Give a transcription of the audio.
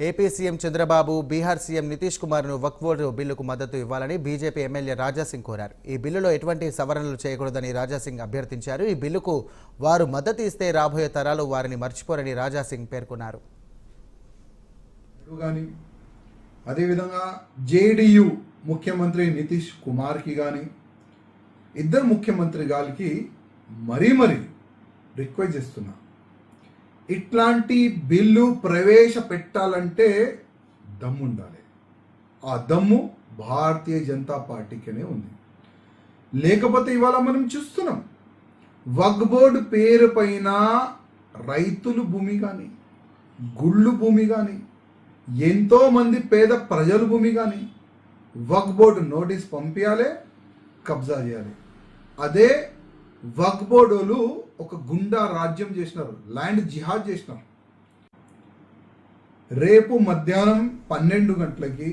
AP CM Chandrababu Bihar CM Nitish కుమార్ను Waqf board బిల్లుకు మద్దతు ఇవ్వాలని బీజేపీ ఎమ్మెల్యే రాజాసింగ్ కోరారు. ఈ బిల్లులో ఎటువంటి సవరణలు చేయకూడదని రాజాసింగ్ అభ్యర్థించారు. ఈ బిల్లుకు వారు మద్దతు ఇస్తే రాబోయే తరాలు వారిని మర్చిపోరని రాజాసింగ్ పేర్కొన్నారు. అదేవిధంగా జేడీయూ ముఖ్యమంత్రి నితీష్ కుమార్కి కానీ ఇద్దరు ముఖ్యమంత్రి గారికి మరీ రిక్వెస్ట్ చేస్తున్నా, ఇట్లాంటి బిల్లు ప్రవేశపెట్టాలంటే దమ్ము ఉండాలి. ఆ దమ్ము భారతీయ జనతా పార్టీకినే ఉంది. లేకపోతే ఇవాళ మనం చూస్తున్నాం, వక్ఫ్ బోర్డు పేరు పైన రైతులు భూమి కానీ, గుళ్ళు భూమి కానీ, ఎంతోమంది పేద ప్రజల భూమి కానీ వక్ఫ్ బోర్డు నోటీస్ పంపించాలి, కబ్జా చేయాలి. అదే వక్ఫ్ బోర్డులు ఒక గుండా రాజ్యం చేసినారు, ల్యాండ్ జిహాద్ చేసినారు. రేపు మధ్యాహ్నం 12 గంటలకి